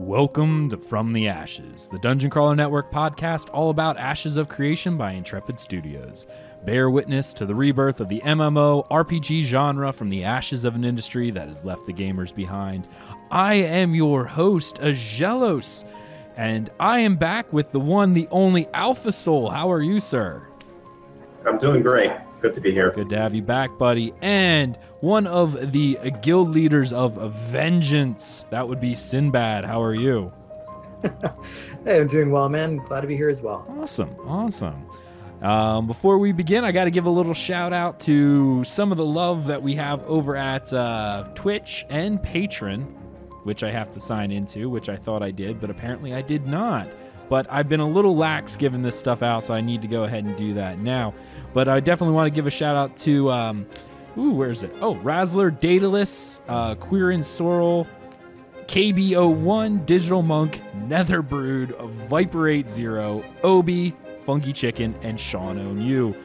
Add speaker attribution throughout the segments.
Speaker 1: Welcome to From the Ashes, the Dungeon Crawler Network podcast all about Ashes of Creation by Intrepid Studios. Bear witness to the rebirth of the MMORPG genre from the ashes of an industry that has left the gamers behind. I am your host, Aggelos, and I am back with the one, the only Alpha Soul. How are you, sir?
Speaker 2: I'm doing great. Good to be here.
Speaker 1: Good to have you back, buddy. And one of the guild leaders of Vengeance, that would be Sinbad. How are you?
Speaker 3: Hey, I'm doing well, man. Glad to be here as well.
Speaker 1: Awesome. Before we begin, I got to give a little shout out to some of the love that we have over at Twitch and Patreon, which I have to sign into, which I thought I did, but apparently I did not. But I've been a little lax giving this stuff out, so I need to go ahead and do that now. But I definitely want to give a shout out to, where is it? Oh, Razzler, Daedalus, Queerin Sorrel, KB01, Digital Monk, Netherbrood, Viper80, Obi, Funky Chicken, and Sean O'New.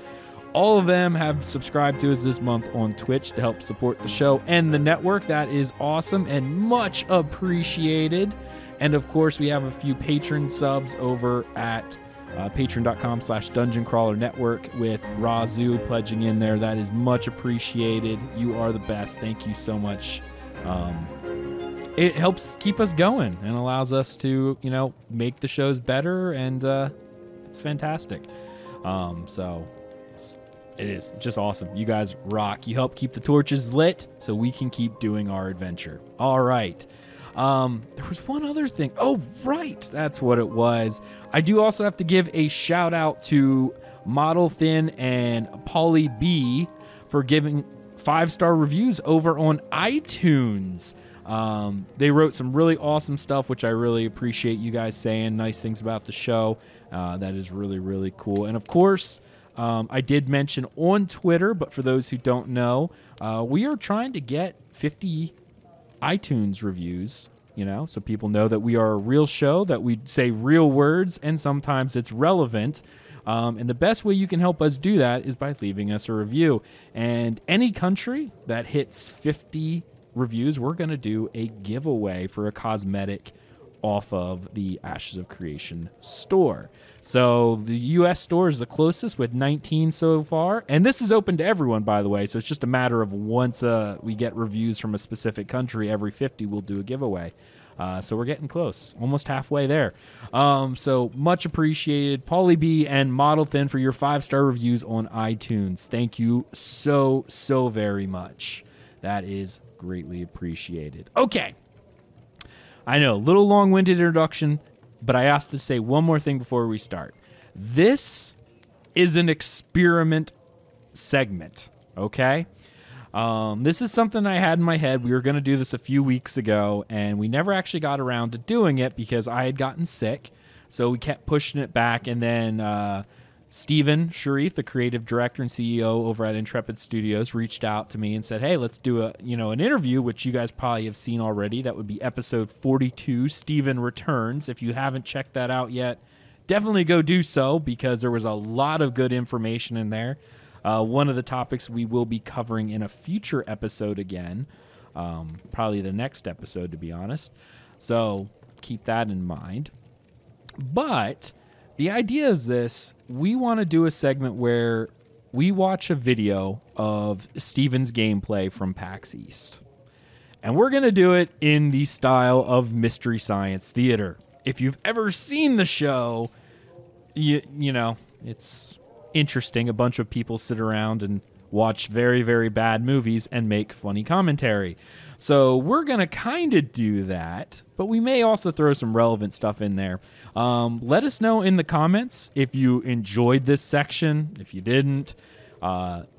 Speaker 1: All of them have subscribed to us this month on Twitch to help support the show and the network. That is awesome and much appreciated. And of course, we have a few patron subs over at patreon.com/Dungeon Crawler Network with Razu pledging in there. That is much appreciated. You are the best. Thank you so much. It helps keep us going and allows us to, make the shows better, and it's fantastic. It is just awesome. You guys rock. You help keep the torches lit so we can keep doing our adventure. All right. There was one other thing. Oh, right. That's what it was. I do also have to give a shout out to Model Thin and Polly B for giving 5-star reviews over on iTunes. They wrote some really awesome stuff, which I really appreciate you guys saying nice things about the show. That is really, really cool. And of course, I did mention on Twitter, but for those who don't know, we are trying to get 50 iTunes reviews, so people know that we are a real show, that we say real words, and sometimes it's relevant. And the best way you can help us do that is by leaving us a review. And any country that hits 50 reviews, we're going to do a giveaway for a cosmetic off of the Ashes of Creation store. So the U.S. store is the closest with 19 so far. And this is open to everyone, by the way. So it's just a matter of once we get reviews from a specific country, every 50 we'll do a giveaway. So we're getting close, almost halfway there. So much appreciated, Paulie B and Model Thin, for your 5-star reviews on iTunes. Thank you so very much. That is greatly appreciated. Okay. I know, a little long-winded introduction, but I have to say one more thing before we start. This is an experiment segment, okay? This is something I had in my head. We were going to do this a few weeks ago, and we never actually got around to doing it because I had gotten sick, so we kept pushing it back, and then Steven Sharif, the creative director and CEO over at Intrepid Studios, reached out to me and said, hey, let's do an interview, which you guys probably have seen already. That would be episode 42, Steven Returns. If you haven't checked that out yet, definitely go do so, because there was a lot of good information in there. One of the topics we will be covering in a future episode again, probably the next episode, to be honest. So keep that in mind. But the idea is this: we want to do a segment where we watch a video of Steven's gameplay from PAX East. And we're going to do it in the style of Mystery Science Theater. If you've ever seen the show, you know, it's interesting. A bunch of people sit around and watch very, very bad movies and make funny commentary. So we're going to kind of do that, but we may also throw some relevant stuff in there. Let us know in the comments if you enjoyed this section. If you didn't,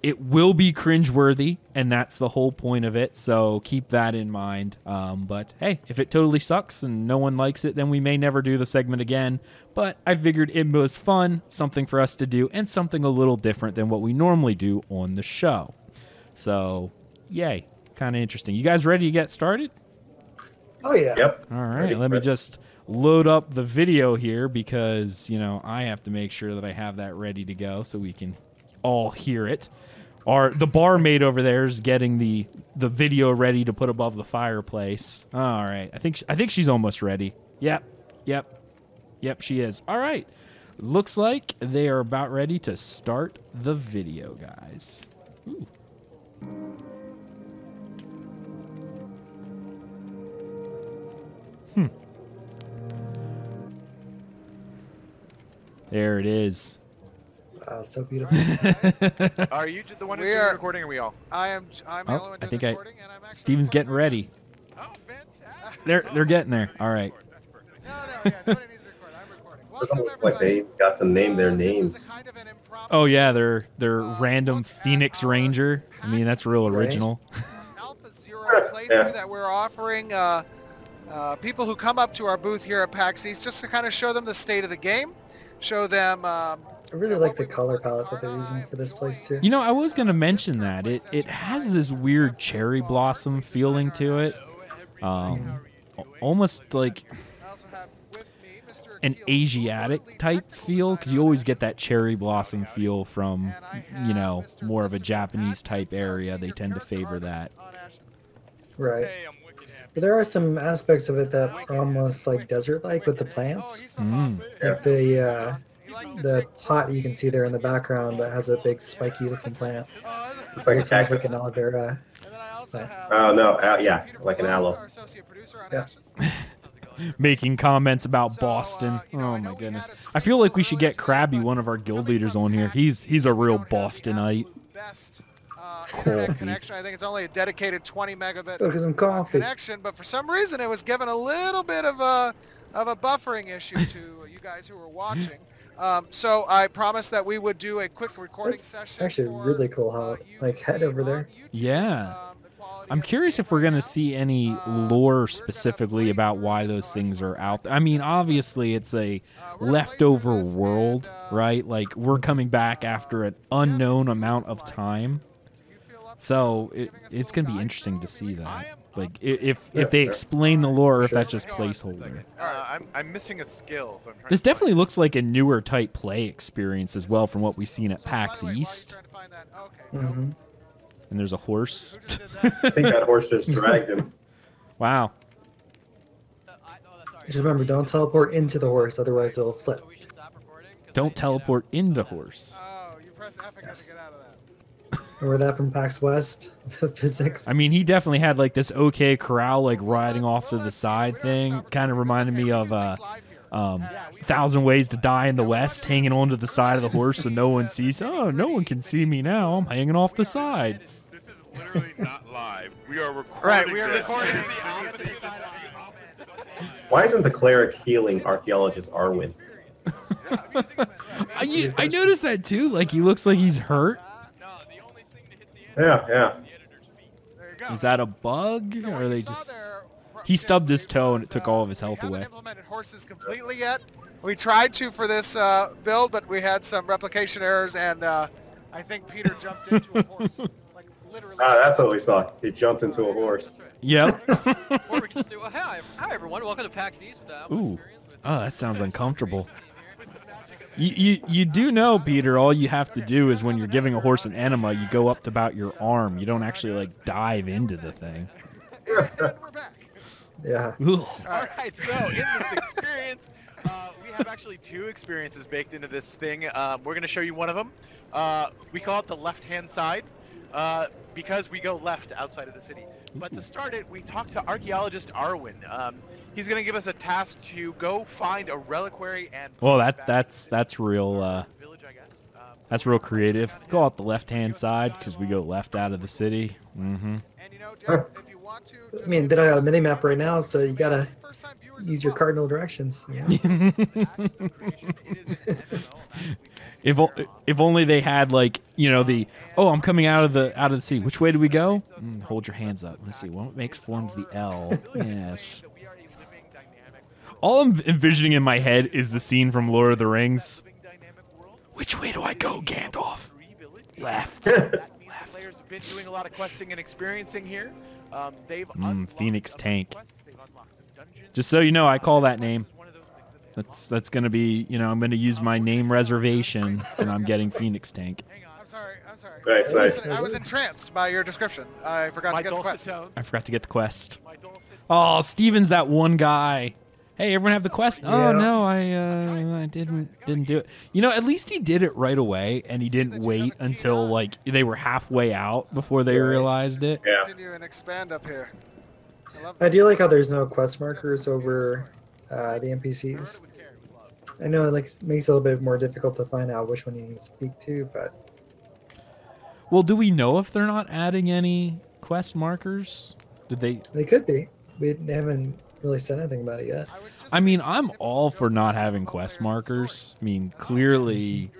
Speaker 1: it will be cringeworthy, and that's the whole point of it, so keep that in mind. But hey, if it totally sucks and no one likes it, then we may never do the segment again. But I figured it was fun, something for us to do, and something a little different than what we normally do on the show. So, yay. Kind of interesting. You guys ready to get started?
Speaker 3: Oh, yeah.
Speaker 2: Yep.
Speaker 1: All right. Let me just load up the video here because, I have to make sure that I have that ready to go so we can all hear it. The barmaid over there is getting the video ready to put above the fireplace. All right. I think she's almost ready. Yep, she is. All right. Looks like they are about ready to start the video, guys. Ooh. There it is.
Speaker 3: Wow, so beautiful.
Speaker 4: Are you the one who's doing the recording, or are we all?
Speaker 5: I'm the only one doing the recording, and I'm actually
Speaker 1: Steven's getting ready.
Speaker 4: Oh, fantastic.
Speaker 1: They're getting there. All right.
Speaker 5: No, yeah, nobody needs to record. I'm recording.
Speaker 2: It
Speaker 5: Welcome,
Speaker 2: doesn't look like they
Speaker 5: everybody.
Speaker 2: got to name their
Speaker 5: This is
Speaker 2: names.
Speaker 5: a kind of an impromptu
Speaker 1: Oh yeah, they're random
Speaker 5: look at
Speaker 1: Phoenix
Speaker 5: our
Speaker 1: Ranger. I mean, that's real
Speaker 3: Right.
Speaker 1: original.
Speaker 5: Alpha Zero playthrough that we're offering people who come up to our booth here at PAX East just to kind of show them the state of the game, show them.
Speaker 3: I really like the color palette that they're using for this place too.
Speaker 1: You know, I was gonna mention that it has this weird cherry blossom feeling to it, almost like
Speaker 5: I also have with me Mr.
Speaker 1: an
Speaker 5: Akil,
Speaker 1: Asiatic
Speaker 5: overtly
Speaker 1: type
Speaker 5: technical
Speaker 1: feel, because you
Speaker 5: designer
Speaker 1: always
Speaker 5: of
Speaker 1: get that
Speaker 5: Aggelos
Speaker 1: cherry
Speaker 5: and
Speaker 1: blossom
Speaker 5: Alpha
Speaker 1: feel from,
Speaker 5: and I
Speaker 1: you
Speaker 5: have
Speaker 1: know,
Speaker 5: Mr.
Speaker 1: more of a
Speaker 5: Christopher
Speaker 1: Japanese
Speaker 5: Patton,
Speaker 1: type
Speaker 5: who's our
Speaker 1: area. They
Speaker 5: senior
Speaker 1: tend to
Speaker 5: character
Speaker 1: favor that.
Speaker 5: artist on Ashes.
Speaker 3: Right.
Speaker 4: Hey, I'm wicked happy.
Speaker 3: But there are some aspects of it that are almost like desert-like with the
Speaker 5: Oh,
Speaker 3: plants.
Speaker 5: he's from Boston.
Speaker 3: Like the pot you can see there in the background that has a big spiky looking plant.
Speaker 2: It's like a
Speaker 3: Looks almost like
Speaker 2: cactus.
Speaker 3: an aloe vera.
Speaker 5: And then I also have
Speaker 2: Oh, no,
Speaker 5: Mr.
Speaker 2: yeah,
Speaker 5: Peter
Speaker 2: like an
Speaker 5: Blow,
Speaker 2: aloe.
Speaker 5: our associate producer on
Speaker 3: Yeah.
Speaker 5: Ashes.
Speaker 1: Making comments about
Speaker 5: So,
Speaker 1: Boston.
Speaker 5: you know, I
Speaker 1: Oh
Speaker 5: know
Speaker 1: my
Speaker 5: we
Speaker 1: goodness.
Speaker 5: had a
Speaker 1: I feel like we should get
Speaker 5: stream
Speaker 1: Krabby,
Speaker 5: earlier
Speaker 1: one of our
Speaker 5: tonight,
Speaker 1: guild
Speaker 5: coming
Speaker 1: leaders,
Speaker 5: from
Speaker 1: on here.
Speaker 5: PAX
Speaker 1: He's
Speaker 5: East.
Speaker 1: a
Speaker 5: We
Speaker 1: real
Speaker 5: don't have the
Speaker 1: Bostonite.
Speaker 5: absolute best,
Speaker 1: Coffee.
Speaker 5: internet connection. I think it's only a dedicated 20 megabit
Speaker 3: Look at some coffee.
Speaker 5: connection, but for some reason it was given a little bit of a buffering issue to you guys who were watching. So I promised that we would do a quick recording
Speaker 3: That's
Speaker 5: session.
Speaker 3: actually
Speaker 5: for,
Speaker 3: really cool how,
Speaker 5: you
Speaker 3: like,
Speaker 5: to
Speaker 3: head
Speaker 5: see
Speaker 3: over there.
Speaker 5: on YouTube.
Speaker 1: Yeah.
Speaker 5: The quality
Speaker 1: I'm
Speaker 5: of the
Speaker 1: curious
Speaker 5: game
Speaker 1: if we're
Speaker 5: right
Speaker 1: going
Speaker 5: now.
Speaker 1: to see any
Speaker 5: We're gonna
Speaker 1: lore
Speaker 5: play
Speaker 1: specifically
Speaker 5: through
Speaker 1: about why
Speaker 5: this
Speaker 1: those things
Speaker 5: much.
Speaker 1: are out there. I mean, obviously, it's a
Speaker 5: We're gonna play through
Speaker 1: leftover
Speaker 5: this
Speaker 1: world,
Speaker 5: and,
Speaker 1: right? Like, we're coming back after an unknown amount of time.
Speaker 5: Do you feel up to
Speaker 1: So
Speaker 5: giving us a
Speaker 1: it's
Speaker 5: little
Speaker 1: going to be
Speaker 5: guide
Speaker 1: interesting
Speaker 5: through
Speaker 1: to
Speaker 5: it,
Speaker 1: see
Speaker 5: maybe?
Speaker 1: that. Like, if they explain the lore, or if that's just placeholder.
Speaker 4: I'm missing a skill, so I'm trying
Speaker 1: This
Speaker 4: to find
Speaker 1: definitely looks like a newer type play experience as well from what we've seen at
Speaker 5: So, by the
Speaker 1: PAX
Speaker 5: way, while you're
Speaker 1: East.
Speaker 5: trying to find that- okay,
Speaker 3: Mm-hmm.
Speaker 1: And there's a horse.
Speaker 5: who just did that?
Speaker 2: I think that horse just dragged him.
Speaker 1: Wow.
Speaker 3: Just remember, don't teleport into the horse, otherwise it'll flip.
Speaker 1: Don't teleport into horse.
Speaker 5: Oh, you press F again to get out of that.
Speaker 3: Remember that from PAX West? The physics.
Speaker 1: I mean, he definitely had like this OK Corral like riding off to the side thing. Kind of reminded me of 1,000 Ways to Die in the West, hanging onto the side of the horse so no one sees. Oh, no one can see me now. I'm hanging off the side.
Speaker 6: This is literally not live. We are recording.
Speaker 4: Right, we are
Speaker 6: this.
Speaker 4: recording.
Speaker 2: Why isn't the cleric healing archaeologist Arwen?
Speaker 1: I noticed that too. Like, he looks like he's hurt.
Speaker 2: Yeah.
Speaker 5: There you go.
Speaker 1: Is that a bug?
Speaker 5: So
Speaker 1: Or
Speaker 5: what
Speaker 1: are
Speaker 5: you
Speaker 1: they
Speaker 5: saw
Speaker 1: just.
Speaker 5: there,
Speaker 1: He stubbed his toe and it
Speaker 5: was,
Speaker 1: took all of his health
Speaker 5: we
Speaker 1: away.
Speaker 5: haven't implemented horses completely yet. We tried to for this build, but we had some replication errors, and I think Peter jumped into a horse, like literally.
Speaker 2: Ah, that's what we saw. He jumped into a horse.
Speaker 1: Yep.
Speaker 7: Or we can just do, hi everyone, welcome to PAX East with the Alpha
Speaker 1: Ooh.
Speaker 7: Experience with
Speaker 1: Oh, that sounds uncomfortable. You do know, Peter, all you have to do is when you're giving a horse an enema, you go up to about your arm. You don't actually, like, dive into the thing.
Speaker 5: And we're back.
Speaker 3: Yeah.
Speaker 1: Ugh.
Speaker 4: All right, so in this experience, we have actually two experiences baked into this thing. We're going to show you one of them. We call it the left-hand side because we go left outside of the city. But to start it, we talked to archaeologist Arwen. He's going to give us a task to go find a reliquary and.
Speaker 1: Well,
Speaker 4: bring it back
Speaker 1: that's real.
Speaker 4: to the village, I guess.
Speaker 1: That's real creative. Go out the left-hand side because we go left out of the city. Mm-hmm.
Speaker 5: And you know, Jeff, if you want to.
Speaker 3: I mean, they don't have a mini map right now, so you gotta
Speaker 5: First-time viewers
Speaker 3: use
Speaker 5: as
Speaker 3: your
Speaker 5: well.
Speaker 3: cardinal directions. You know?
Speaker 1: If only they had, like, you know, the I'm coming out of the city. Which way do we go? Hold your hands up. Let's see. What makes forms the L? Yes. All I'm envisioning in my head is the scene from Lord of the Rings. Which way do I go, Gandalf? Left.
Speaker 4: Players have been doing a lot of questing and experiencing here. They've unlocked
Speaker 1: Phoenix
Speaker 4: some
Speaker 1: Tank.
Speaker 4: quests, they've unlocked some dungeons.
Speaker 1: Just so you know, I call that name.
Speaker 4: One of those things that they
Speaker 1: That's gonna be, I'm gonna use my name reservation, and I'm getting Phoenix Tank.
Speaker 5: I'm sorry.
Speaker 2: Nice, nice.
Speaker 5: Listen, I was entranced by your description. I forgot
Speaker 4: My
Speaker 5: to get the
Speaker 4: dulcet
Speaker 5: quest.
Speaker 4: tones.
Speaker 1: I forgot to get the quest.
Speaker 4: My dulcet.
Speaker 1: Oh, Steven's that one guy. Hey, everyone have the quest?
Speaker 3: Yeah.
Speaker 1: Oh no, I didn't do it. You know, at least he did it right away, and he didn't wait until like they were halfway out before they realized it.
Speaker 2: Yeah.
Speaker 5: Continue and expand up here.
Speaker 3: I do like how there's no quest markers over the NPCs. I know it like makes it a little bit more difficult to find out which one you can speak to, but
Speaker 1: Well, do we know if they're not adding any quest markers? Did they?
Speaker 3: they could be. They haven't really said anything about it yet.
Speaker 1: I mean, I'm all for not having quest markers. I mean, clearly.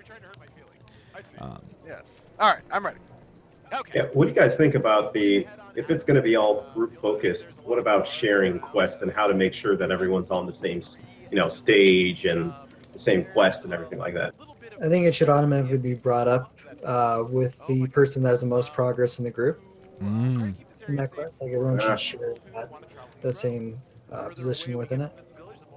Speaker 5: Yes. All right, I'm ready.
Speaker 4: Okay.
Speaker 2: Yeah. What do you guys think about if it's going to be all group focused? What about sharing quests and how to make sure that everyone's on the same, stage and the same quest and everything like that?
Speaker 3: I think it should automatically be brought up with the person that has the most progress in the group in that quest. Like everyone should share that same position within it.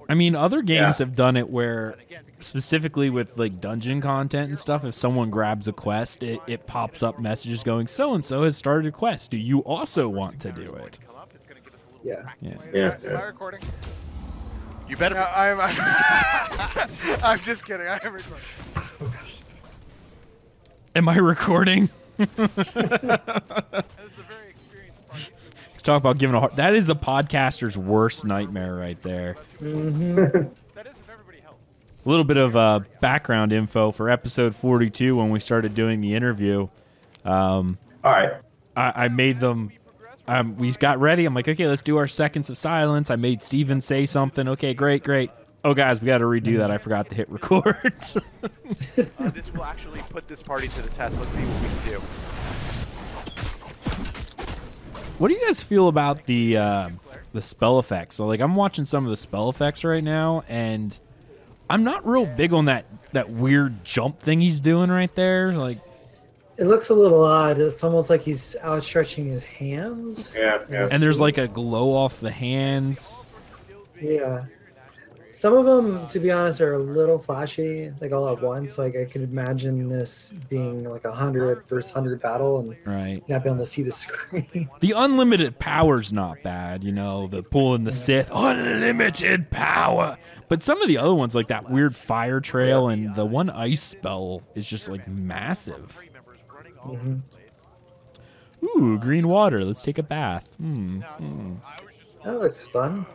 Speaker 1: I mean, other games have done it where, specifically with like dungeon content and stuff, if someone grabs a quest, it pops up messages going, "So and so has started a quest. Do you also want to do it?"
Speaker 3: Yeah.
Speaker 2: Yeah.
Speaker 5: Am I recording?
Speaker 4: You better.
Speaker 5: No, I'm just kidding. I am recording.
Speaker 1: Am I recording? Talk about giving a heart. That is the podcaster's worst nightmare right there.
Speaker 3: Mm-hmm.
Speaker 1: A little bit of background info for episode 42 when we started doing the interview.
Speaker 2: All right.
Speaker 1: I made them. We got ready. I'm like, okay, let's do our seconds of silence. I made Steven say something. Okay, great. Oh, guys, we got to redo that. I forgot to hit record.
Speaker 4: This will actually put this party to the test. Let's see what we can do.
Speaker 1: What do you guys feel about the spell effects? So, like, I'm watching some of the spell effects right now, and I'm not real big on that weird jump thing he's doing right there. Like,
Speaker 3: It looks a little odd. It's almost like he's outstretching his hands.
Speaker 2: Yeah.
Speaker 1: and there's like a glow off the hands.
Speaker 3: Yeah. Some of them, to be honest, are a little flashy, like all at once. Like I could imagine this being like 100 versus 100 battle, and
Speaker 1: Right.
Speaker 3: not being able to see the screen.
Speaker 1: The unlimited power's not bad, the pulling the Sith, unlimited power. But some of the other ones, like that weird fire trail and the one ice spell, is just like massive.
Speaker 3: Mhm.
Speaker 1: Ooh, green water. Let's take a bath.
Speaker 3: That looks fun.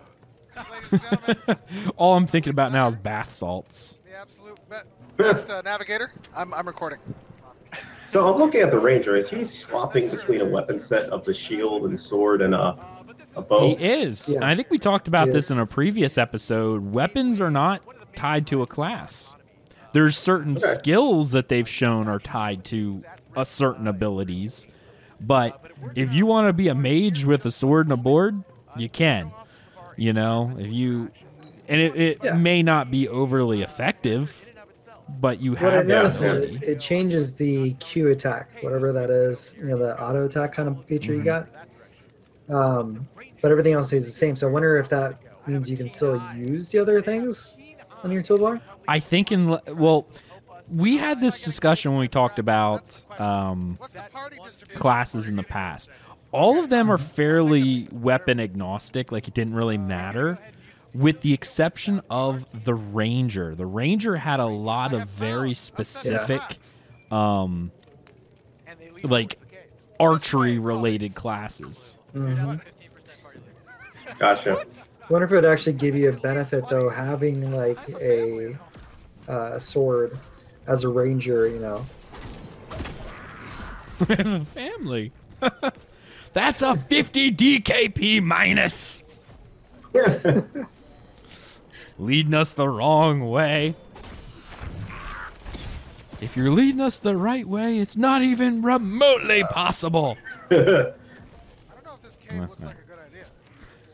Speaker 5: Ladies and gentlemen,
Speaker 1: All I'm thinking about now is bath salts.
Speaker 5: the absolute best navigator. I'm recording.
Speaker 2: So I'm looking at the ranger. Is he swapping between a weapon set of the shield and sword and a bow?
Speaker 1: He is.
Speaker 3: Yeah.
Speaker 1: And I think we talked about
Speaker 3: He
Speaker 1: this
Speaker 3: is.
Speaker 1: in a previous episode. Weapons are not tied to a class. There's certain skills that they've shown are tied to a certain abilities. But if you want to be a mage with a sword and a board, you can. If you... And it may not be overly effective, but you
Speaker 3: What
Speaker 1: have
Speaker 3: I've
Speaker 1: that
Speaker 3: noticed is
Speaker 1: ability.
Speaker 3: it changes the Q attack, whatever that is. The auto attack kind of feature you got. But everything else stays the same. So I wonder if that means you can still use the other things on your toolbar.
Speaker 1: I think we had this discussion when we talked about
Speaker 5: What's the party distribution?
Speaker 1: classes in the past. All of them are fairly weapon agnostic, like it didn't really matter, with the exception of the ranger. The ranger had a lot of very specific like archery related classes.
Speaker 3: Mm-hmm.
Speaker 2: Gotcha.
Speaker 3: I wonder if it would actually give you a benefit though, having like a sword as a ranger.
Speaker 1: Family. That's a 50 DKP minus. Leading us the wrong way. If you're leading us the right way, it's not even remotely possible.
Speaker 5: I don't know if this cave looks like a good idea.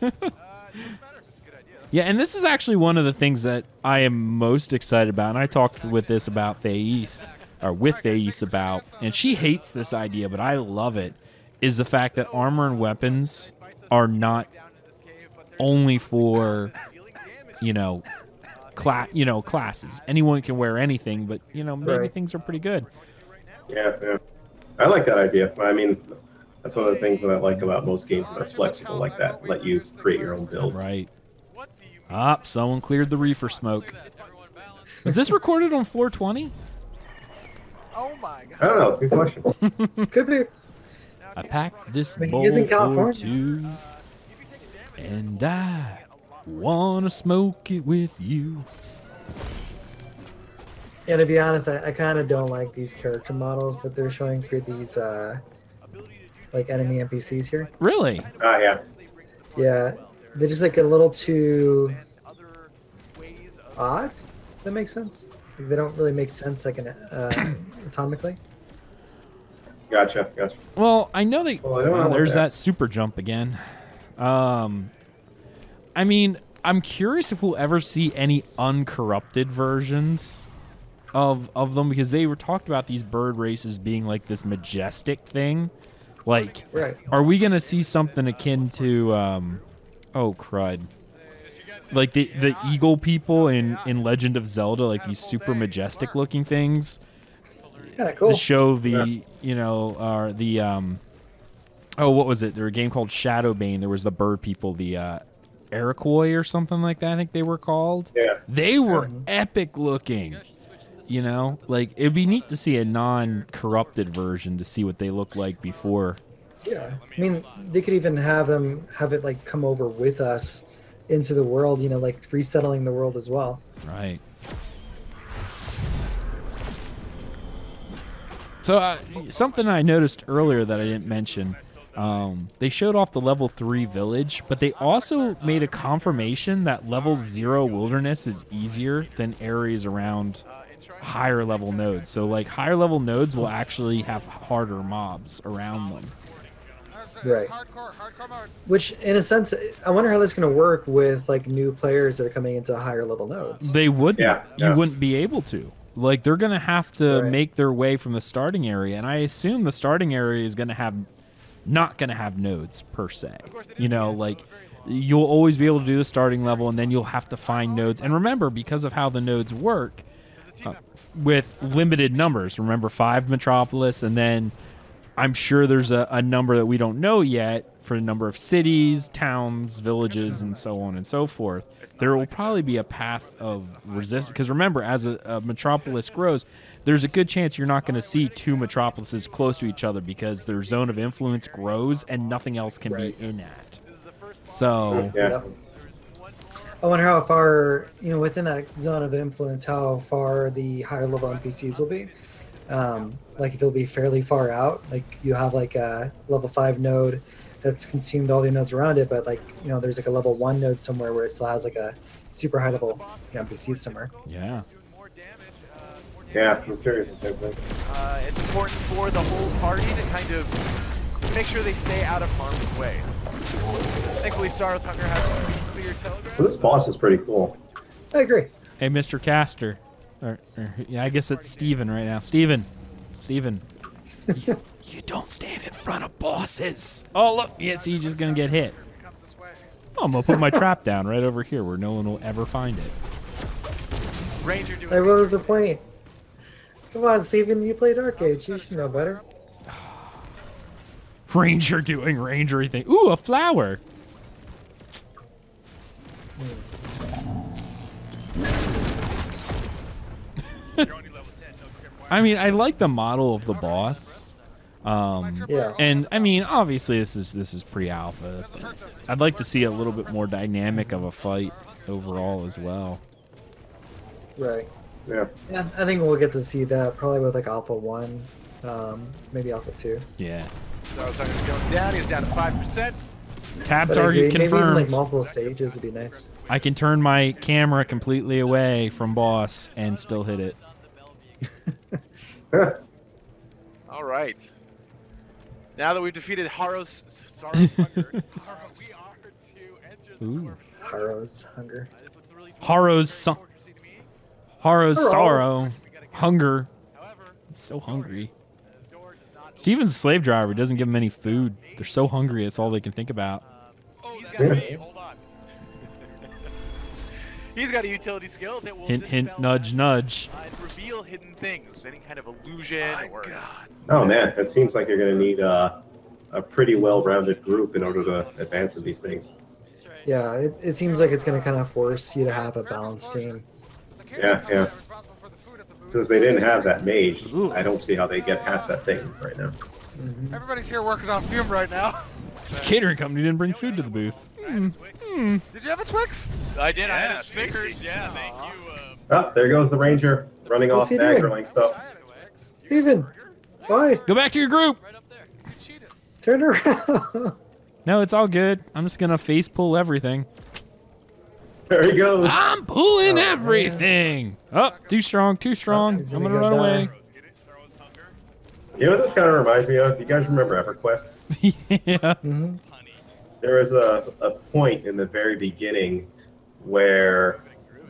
Speaker 4: It doesn't matter if it's a good idea.
Speaker 1: Yeah, and this is actually one of the things that I am most excited about. And I talked with Thais about, and she hates this idea, but I love it, is the fact that armor and weapons are not only for, classes. Anyone can wear anything, but, maybe
Speaker 3: Right.
Speaker 1: things are pretty good.
Speaker 2: Yeah. I like that idea. I mean, that's one of the things that I like about most games that are flexible like that. Let you create your own build.
Speaker 1: Right.
Speaker 4: What do you
Speaker 1: Ah, someone cleared the reefer smoke. Was this recorded on 420?
Speaker 5: Oh my god.
Speaker 2: I don't know. Good question.
Speaker 3: Could be.
Speaker 1: I packed this
Speaker 3: I mean,
Speaker 1: bowl
Speaker 3: he is in
Speaker 1: for
Speaker 3: California.
Speaker 1: two, and I wanna smoke it with you.
Speaker 3: Yeah, to be honest, I kind of don't like these character models that they're showing for these like enemy NPCs here.
Speaker 1: Really?
Speaker 2: Ah, yeah.
Speaker 3: Yeah, they're just like a little too odd. If that makes sense. Like, they don't really make sense like atomically.
Speaker 2: Gotcha.
Speaker 1: Well, I know they.
Speaker 2: Well, I don't know
Speaker 1: there's
Speaker 2: about
Speaker 1: that super jump again. I mean, I'm curious if we'll ever see any uncorrupted versions of them, because they were talked about these bird races being like this majestic thing. Like,
Speaker 3: Right.
Speaker 1: are we gonna see something akin to oh crud, like the eagle people in Legend of Zelda, like these super majestic looking things
Speaker 3: Kind of cool.
Speaker 1: to show the oh, what was it? There was a game called Shadowbane. There was the bird people, the Iroquois or something like that, I think they were called.
Speaker 2: Yeah.
Speaker 1: They were epic looking. You know, like it'd be neat to see a non-corrupted version to see what they look like before.
Speaker 3: Yeah, I mean, they could even have it like come over with us into the world. You know, like resettling the world as well.
Speaker 1: Right. So something I noticed earlier that I didn't mention, they showed off the level 3 village, but they also made a confirmation that level 0 wilderness is easier than areas around higher level nodes. So like higher level nodes will actually have harder mobs around them.
Speaker 3: Right.
Speaker 5: Hardcore mode.
Speaker 3: Which, in a sense, I wonder how that's going to work with like new players that are coming into higher level nodes.
Speaker 1: They wouldn't.
Speaker 2: Yeah,
Speaker 1: You
Speaker 2: yeah.
Speaker 1: wouldn't be able to. Like they're gonna have to
Speaker 3: Right.
Speaker 1: make their way from the starting area, and I assume the starting area is not gonna have nodes per se. You know, like you'll always be able to do the starting level, and then you'll have to find nodes. And remember, because of how the nodes work, with limited numbers. Remember, 5 Metropolis, and then I'm sure there's a number that we don't know yet for the number of cities, towns, villages, and so on and so forth. There will probably be a path of resistance. Because remember, as a metropolis grows, there's a good chance you're not going to see 2 metropolises close to each other because their zone of influence grows and nothing else can be in at. So,
Speaker 2: Yeah.
Speaker 3: Yep. I wonder how far, you know, within that zone of influence, how far the higher level NPCs will be. Like if it'll be fairly far out, like you have like a level 5 node that's consumed all the nodes around it, but like, you know, there's like a level 1 node somewhere where it still has like a super high level NPC somewhere.
Speaker 1: yeah.
Speaker 2: Yeah, I'm curious the same thing.
Speaker 4: It's important for the whole party to kind of make sure they stay out of harm's way. Thankfully, Sorrow's Hunger has a pretty clear telegram.
Speaker 2: Well, this boss is pretty cool.
Speaker 3: I agree.
Speaker 1: Hey, Mr. Caster. Yeah, I guess it's Steven right now. Steven. You don't stand in front of bosses. Oh, look. Yes, he's just going to get hit.
Speaker 5: Comes this way.
Speaker 1: Oh, I'm going to put my trap down right over here where no one will ever find it.
Speaker 4: Ranger doing.
Speaker 3: Like, what was the point? Come on, Steven, you played Dark Age. You should know better.
Speaker 1: Ranger doing rangery thing. Ooh, a flower. I mean, I like the model of the boss.
Speaker 3: Yeah.
Speaker 1: And I mean, obviously this is pre-alpha. I'd like to see a little bit more dynamic of a fight overall as well.
Speaker 3: Right.
Speaker 2: Yeah.
Speaker 3: Yeah, I think we'll get to see that probably with like Alpha 1, maybe Alpha 2.
Speaker 1: Yeah.
Speaker 4: Sorrow's Hunger's going down. He's down to 5%.
Speaker 1: Tab
Speaker 3: But I
Speaker 1: target
Speaker 3: agree, maybe even like
Speaker 1: confirmed.
Speaker 3: multiple stages would be nice.
Speaker 1: I can turn my camera completely away from boss and still hit it.
Speaker 4: All right. Now that we've defeated Sorrow's Hunger, we are to enter the
Speaker 1: Ooh.
Speaker 4: door.
Speaker 3: Harrow's Hunger.
Speaker 4: This one's really
Speaker 1: Harrow's
Speaker 3: Harrow.
Speaker 1: sorrow, hunger.
Speaker 4: However,
Speaker 1: So hungry.
Speaker 4: this door does not.
Speaker 1: Steven's a slave driver. He doesn't give them any food. They're so hungry. It's all they can think about.
Speaker 4: Oh, he's got me. Hold on. He's got a utility skill that will
Speaker 1: Hint, hint,
Speaker 4: dispel
Speaker 1: nudge, nudge.
Speaker 4: and reveal hidden things, any kind of illusion or.
Speaker 2: Oh man, that seems like you're going to need a pretty well-rounded group in order to advance in these things.
Speaker 7: That's right.
Speaker 3: Yeah, it seems like it's going to kind of force you to have a balanced team.
Speaker 2: Yeah. Because they didn't have that mage. I don't see how they get past that thing right now.
Speaker 5: Everybody's here working on fume right now.
Speaker 1: The catering company didn't bring food to the booth.
Speaker 5: Did you have a Twix?
Speaker 4: I did. I had
Speaker 6: Yeah,
Speaker 4: a Snickers.
Speaker 6: tasty.
Speaker 4: Yeah, thank you.
Speaker 2: Oh, there goes the ranger running
Speaker 3: What's
Speaker 2: off
Speaker 3: he
Speaker 2: and
Speaker 3: doing?
Speaker 2: aggroing stuff.
Speaker 3: Steven, why?
Speaker 1: Go back to your group.
Speaker 7: Right up there.
Speaker 5: You cheated.
Speaker 3: Turn around.
Speaker 1: No, it's all good. I'm just gonna face pull everything.
Speaker 2: There he goes.
Speaker 1: I'm pulling
Speaker 3: Oh,
Speaker 1: everything. Oh, too strong, too strong.
Speaker 3: he's
Speaker 1: I'm
Speaker 3: gonna
Speaker 1: gonna
Speaker 3: go
Speaker 1: run away.
Speaker 3: down.
Speaker 2: You know what this kind of reminds me of? You guys remember EverQuest?
Speaker 1: Yeah.
Speaker 3: hmm
Speaker 2: There was a point in the very beginning where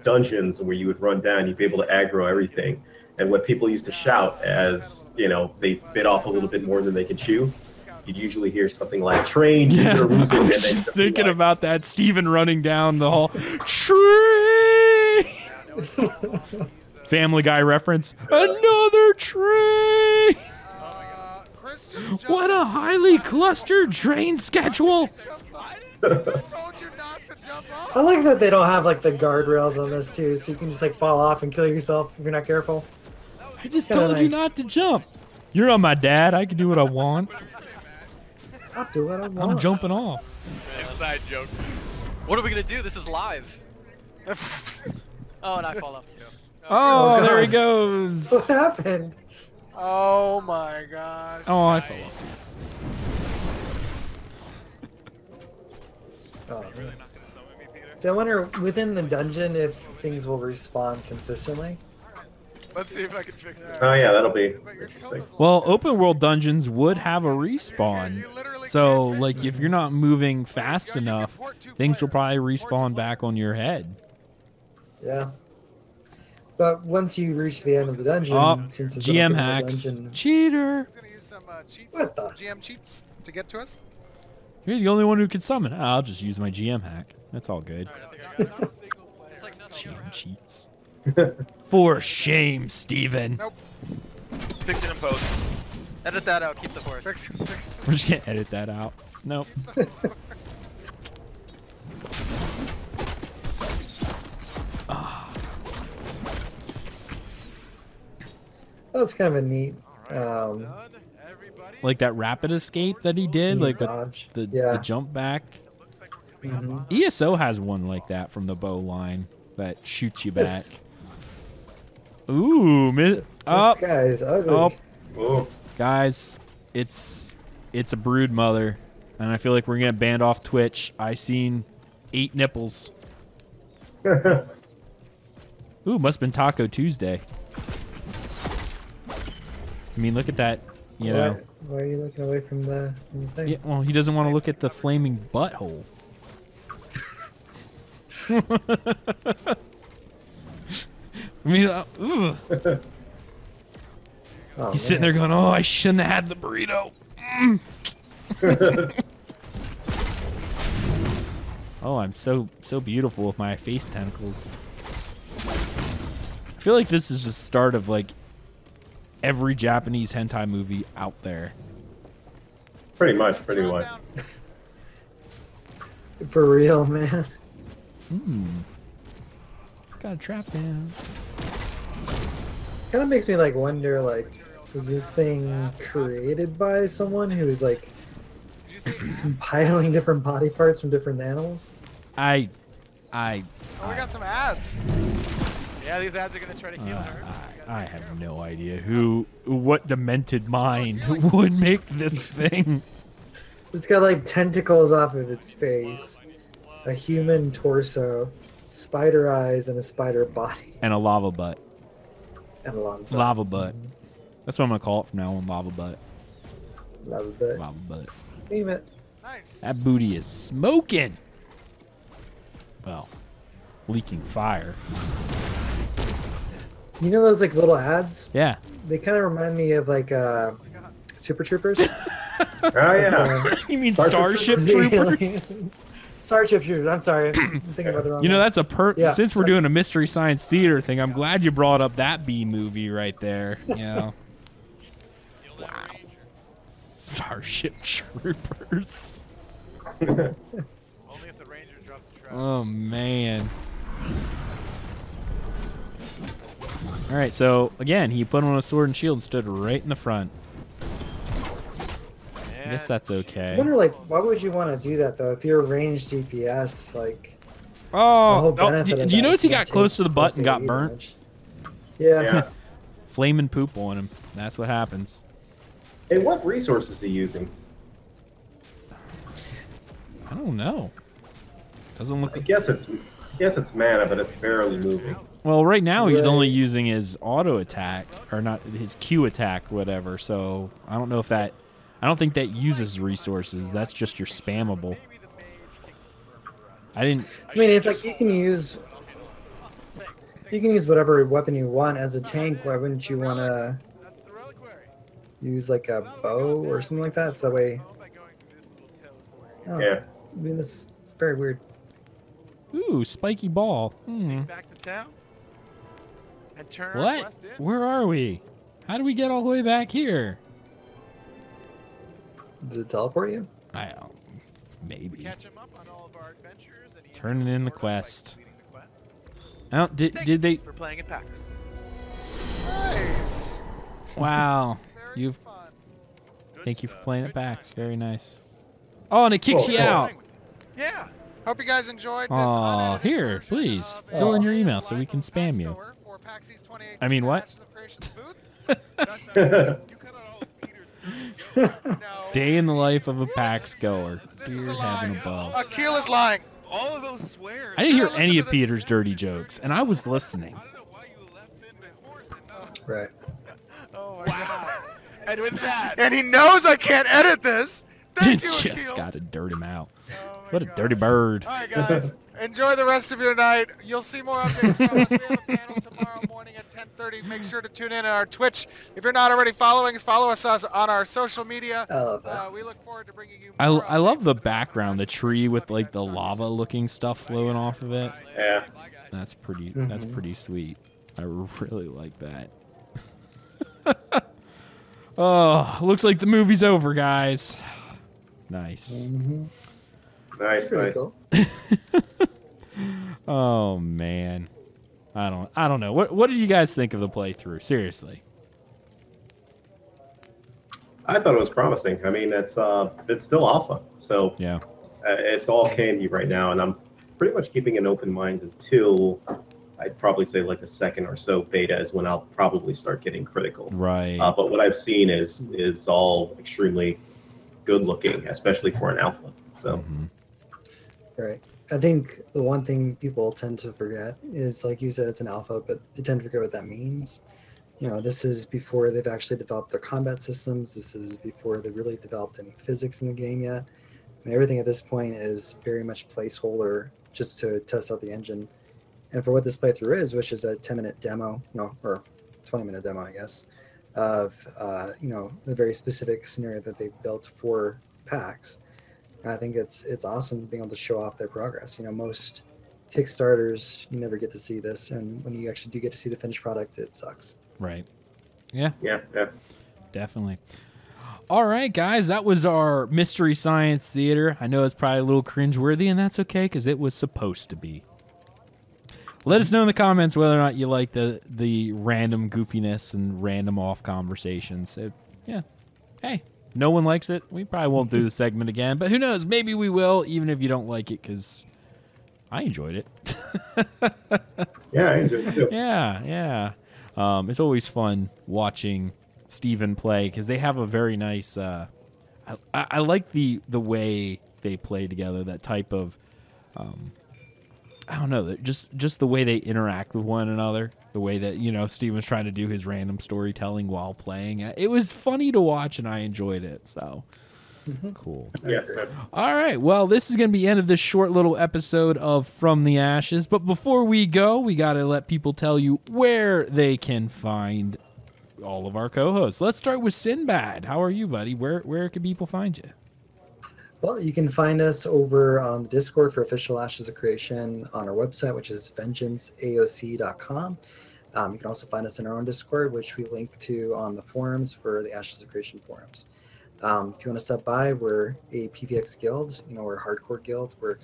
Speaker 2: dungeons where you would run down, you'd be able to aggro everything. And what people used to shout as, you know, they bit off a little bit more than they could chew, you'd usually hear something like, train,
Speaker 1: Yeah,
Speaker 2: you're losing.
Speaker 1: I
Speaker 2: And
Speaker 1: was
Speaker 2: then
Speaker 1: just
Speaker 2: you'd be
Speaker 1: thinking
Speaker 2: like,
Speaker 1: about that. Steven running down the hall. Tree! Family Guy reference. Another tree!
Speaker 5: Chris just
Speaker 1: What a highly clustered train schedule!
Speaker 5: just told you not to jump off.
Speaker 3: I like that they don't have like the guardrails on this too, so you can just like fall off and kill yourself if you're not careful.
Speaker 1: I just
Speaker 3: Kinda
Speaker 1: told you
Speaker 3: nice.
Speaker 1: not to jump. You're on my dad. I can do what I want.
Speaker 3: I'll do what I want.
Speaker 1: I'm jumping off.
Speaker 4: Inside joke.
Speaker 7: What are we gonna do? This is live. Oh, and I fall off too.
Speaker 1: Oh,
Speaker 3: God.
Speaker 1: there he goes.
Speaker 3: What happened?
Speaker 5: Oh my gosh.
Speaker 1: Oh, I fell off too.
Speaker 3: Oh, man. So I wonder within the dungeon if things will respawn consistently.
Speaker 4: Let's see if I can fix that.
Speaker 2: oh yeah, that'll be interesting.
Speaker 1: Well, open world dungeons would have a respawn. So, like, if you're not moving fast enough, things will probably respawn back on your head.
Speaker 3: Yeah. But once you reach the end of the dungeon,
Speaker 1: Oh,
Speaker 3: since it's an
Speaker 1: GM
Speaker 3: open world
Speaker 1: hacks.
Speaker 3: dungeon,
Speaker 1: Cheater.
Speaker 5: He's gonna use some cheats,
Speaker 3: What the?
Speaker 5: some GM cheats to get to us.
Speaker 1: You're the only one who can summon. I'll just use my GM hack. That's all good.
Speaker 7: It's like nothing.
Speaker 1: GM cheats. For shame, Steven.
Speaker 5: Nope.
Speaker 6: Fix it in post.
Speaker 7: Edit that out. Keep the horse.
Speaker 5: Fix.
Speaker 1: We're just gonna edit that out. Nope.
Speaker 3: that was kind of a neat
Speaker 1: Like that rapid escape that he did, like
Speaker 3: dodge.
Speaker 1: the
Speaker 3: Yeah.
Speaker 1: jump back.
Speaker 3: Mhm.
Speaker 1: ESO has one like that from the bow line that shoots you back. Ooh,
Speaker 3: This guy is ugly.
Speaker 1: oh,
Speaker 2: Oh,
Speaker 1: guys, it's a brood mother, and I feel like we're gonna banned off Twitch. I seen 8 nipples. Ooh, must have been Taco Tuesday. I mean, look at that. You know.
Speaker 3: Why are you looking away from the thing?
Speaker 1: Yeah, well, he doesn't want to look at the flaming butthole. I mean, ugh.
Speaker 3: Oh,
Speaker 1: He's sitting
Speaker 3: man.
Speaker 1: there going, "Oh, I shouldn't have had the burrito." Oh, I'm so beautiful with my face tentacles. I feel like this is the start of like every Japanese hentai movie out there.
Speaker 2: pretty much.
Speaker 3: For real, man.
Speaker 1: Got a trap down.
Speaker 3: Kind of makes me like wonder, like, was this thing created by someone who's like compiling different body parts from different animals?
Speaker 1: I
Speaker 5: Oh, we got some ads.
Speaker 4: Yeah, these ads are gonna try to heal her.
Speaker 1: I have no idea what demented mind would make this thing.
Speaker 3: It's got like tentacles off of its face, a human torso, spider eyes, and a spider body,
Speaker 1: And a lava butt.
Speaker 3: and a long
Speaker 1: Lava butt. That's what I'm gonna call it from now on. Lava butt.
Speaker 3: lava butt.
Speaker 1: Lava butt.
Speaker 3: Name it.
Speaker 5: Nice.
Speaker 1: That booty is smoking. Well, leaking fire.
Speaker 3: You know those like little ads?
Speaker 1: Yeah.
Speaker 3: They kind of remind me of like Super Troopers.
Speaker 2: Oh yeah.
Speaker 1: You mean
Speaker 2: Starship
Speaker 1: Starship Troopers?
Speaker 3: Starship Troopers. I'm sorry. I'm thinking about the wrong
Speaker 1: You know,
Speaker 3: one.
Speaker 1: that's a
Speaker 3: Yeah,
Speaker 1: since we're
Speaker 3: sorry.
Speaker 1: doing a mystery science theater thing, I'm glad you brought up that B movie right there. You know. Wow. Starship Troopers.
Speaker 4: Only if the
Speaker 1: Oh man. All right, so again, he put on a sword and shield and stood right in the front. I guess that's
Speaker 3: I
Speaker 1: okay.
Speaker 3: wonder, like, why would you want to do that though? If you're ranged DPS, like, the
Speaker 1: Oh,
Speaker 3: whole benefit of
Speaker 1: did you
Speaker 3: that
Speaker 1: notice
Speaker 3: is
Speaker 1: he
Speaker 3: you
Speaker 1: got
Speaker 3: take
Speaker 1: close to the butt
Speaker 3: close
Speaker 1: and got
Speaker 3: AoE
Speaker 1: burnt?
Speaker 3: damage. Yeah.
Speaker 2: Yeah.
Speaker 1: Flaming poop on him. That's what happens.
Speaker 2: Hey, what resources is he using?
Speaker 1: I don't know. Doesn't look.
Speaker 2: I guess it's mana, but it's barely moving.
Speaker 1: Well, right now he's
Speaker 3: Right.
Speaker 1: only using his auto attack, or not his Q attack, whatever. So I don't know if that. I don't think that uses resources. That's just your spammable. I didn't.
Speaker 3: I mean, if like you can use whatever weapon you want as a tank, why wouldn't you want to use like a bow or something like that? So that way. Oh,
Speaker 2: Yeah.
Speaker 3: I mean, it's very weird.
Speaker 1: Ooh, spiky ball.
Speaker 4: Sneak back to town. And turn our
Speaker 1: What?
Speaker 4: quest in.
Speaker 1: Where are we? How do we get all the way back here?
Speaker 3: Does it teleport you?
Speaker 1: I don't. Maybe.
Speaker 4: Catch him up on all of our adventures and he
Speaker 1: Turning in the
Speaker 4: reward us by
Speaker 1: quest.
Speaker 4: completing the quest.
Speaker 1: I don't, did they?
Speaker 4: For playing at PAX.
Speaker 5: Nice.
Speaker 1: Wow.
Speaker 5: Very
Speaker 1: You've.
Speaker 5: fun.
Speaker 1: Thank you for playing at PAX. Very nice. Oh, and it kicks
Speaker 2: Cool,
Speaker 1: you
Speaker 2: cool.
Speaker 1: out.
Speaker 4: Yeah.
Speaker 5: Hope you guys enjoyed this.
Speaker 1: Aw,
Speaker 5: unedited
Speaker 1: here,
Speaker 5: version
Speaker 1: please,
Speaker 5: of
Speaker 1: fill in your
Speaker 5: the
Speaker 1: email so we can
Speaker 5: Live on
Speaker 1: spam you.
Speaker 5: Store for PAX East 2018
Speaker 1: I mean, what?
Speaker 5: Ashes of Creation's booth. No.
Speaker 1: Day in the life of a PAX goer.
Speaker 5: This is
Speaker 1: Dear
Speaker 5: a lie.
Speaker 1: heaven above.
Speaker 5: Akil is lying.
Speaker 6: All of those swears.
Speaker 1: I didn't hear
Speaker 5: listen
Speaker 1: any
Speaker 5: to
Speaker 1: of
Speaker 5: this.
Speaker 1: Peter's dirty jokes, and I was listening.
Speaker 6: I don't know why you left in the horse and
Speaker 3: Right.
Speaker 5: Oh my
Speaker 4: Wow. And with that,
Speaker 5: And he knows I can't edit this. Thank you,
Speaker 1: Just
Speaker 5: Akil.
Speaker 1: gotta dirt him out.
Speaker 5: Oh my
Speaker 1: What a
Speaker 5: God.
Speaker 1: dirty bird.
Speaker 5: All right, guys. Enjoy the rest of your night. You'll see more updates from us. We have a panel tomorrow morning at 10:30. Make sure to tune in on our Twitch. If you're not already following us, follow us on our social media.
Speaker 3: I love that.
Speaker 5: We look forward to bringing you
Speaker 1: I
Speaker 5: more
Speaker 1: love
Speaker 5: updates
Speaker 1: the
Speaker 5: from
Speaker 1: background, the
Speaker 5: Ashes of
Speaker 1: tree
Speaker 5: Creation.
Speaker 1: with
Speaker 5: Love you
Speaker 1: like
Speaker 5: guys.
Speaker 1: the
Speaker 5: Talk to you soon.
Speaker 1: lava-looking stuff flowing off of it.
Speaker 2: Yeah.
Speaker 1: That's pretty. That's
Speaker 3: Mhm.
Speaker 1: pretty sweet. I really like that. Oh, looks like the movie's over, guys. Nice.
Speaker 3: Mm-hmm.
Speaker 2: Nice,
Speaker 3: Pretty
Speaker 2: nice.
Speaker 3: cool.
Speaker 1: Oh man, I don't know. What did you guys think of the playthrough? Seriously.
Speaker 2: I thought it was promising. I mean, it's still alpha, so
Speaker 1: Yeah.
Speaker 2: it's all candy right now, and I'm pretty much keeping an open mind until I'd probably say like the second or so beta is when I'll probably start getting critical.
Speaker 1: Right.
Speaker 2: But what I've seen is all extremely good looking, especially for an alpha. So
Speaker 1: Mhm.
Speaker 3: Right. I think the one thing people tend to forget is, like you said, it's an alpha, but they tend to forget what that means. You know, this is before they've actually developed their combat systems. This is before they really developed any physics in the game yet. And everything at this point is very much placeholder just to test out the engine. And for what this playthrough is, which is a 10-minute demo, or 20-minute demo, I guess, of the very specific scenario that they built for PAX. I think it's awesome being able to show off their progress. You know, most Kickstarters, you never get to see this, and when you actually do get to see the finished product, it sucks.
Speaker 1: Right. Yeah.
Speaker 2: yeah.
Speaker 1: Definitely. All right, guys, that was our Mystery Science Theater. I know it's probably a little cringeworthy, and that's okay because it was supposed to be. Let us know in the comments whether or not you like the random goofiness and random off conversations. Yeah. Hey, no one likes it. We probably won't do the segment again, but who knows? Maybe we will, even if you don't like it, because I enjoyed it.
Speaker 2: Yeah, I enjoyed it too.
Speaker 1: Yeah. It's always fun watching Steven play because they have a very nice. I like the way they play together. That type of, I don't know, just the way they interact with one another. The way that Steven's trying to do his random storytelling while playing. It was funny to watch, and I enjoyed it. So cool.
Speaker 2: Yeah.
Speaker 1: All right. Well, this is going to be the end of this short little episode of From the Ashes. But before we go, we got to let people tell you where they can find all of our co-hosts. Let's start with Sinbad. How are you, buddy? Where can people find you?
Speaker 3: Well, you can find us over on the Discord for Official Ashes of Creation on our website, which is vengeanceaoc.com. You can also find us in our own Discord, which we link to on the forums for the Ashes of Creation forums. If you want to stop by, we're a PVX guild. We're a hardcore guild. We're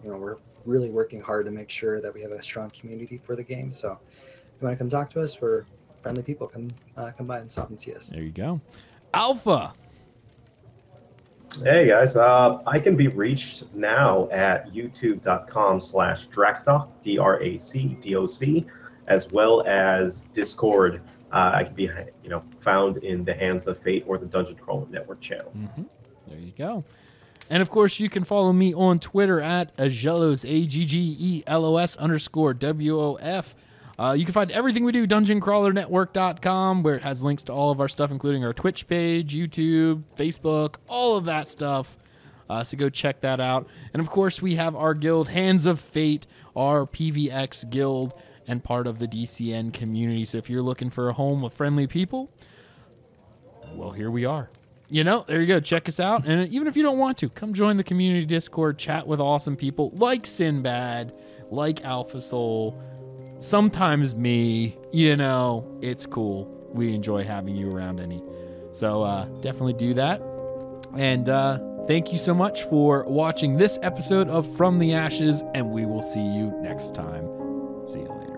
Speaker 3: we're really working hard to make sure that we have a strong community for the game. So if you want to come talk to us, we're friendly people. Come by and stop and see us.
Speaker 1: There you go. Alpha.
Speaker 2: Hey guys, I can be reached now at youtube.com/Dracdoc, DRACDOC, as well as Discord. I can be, found in the Hands of Fate or the Dungeon Crawler Network channel.
Speaker 1: Mm-hmm. There you go. And of course, you can follow me on Twitter at Aggelos, AGGELOS_WOF. You can find everything we do, dungeoncrawlernetwork.com, where it has links to all of our stuff, including our Twitch page, YouTube, Facebook, all of that stuff. So go check that out. And of course, we have our guild, Hands of Fate, our PVX guild, and part of the DCN community. So if you're looking for a home with friendly people, well, here we are. There you go. Check us out. And even if you don't want to, come join the community Discord, chat with awesome people like Sinbad, like Alpha Soul, sometimes me. It's cool. We enjoy having you around, So definitely do that. And thank you so much for watching this episode of From the Ashes, and we will see you next time. See you later.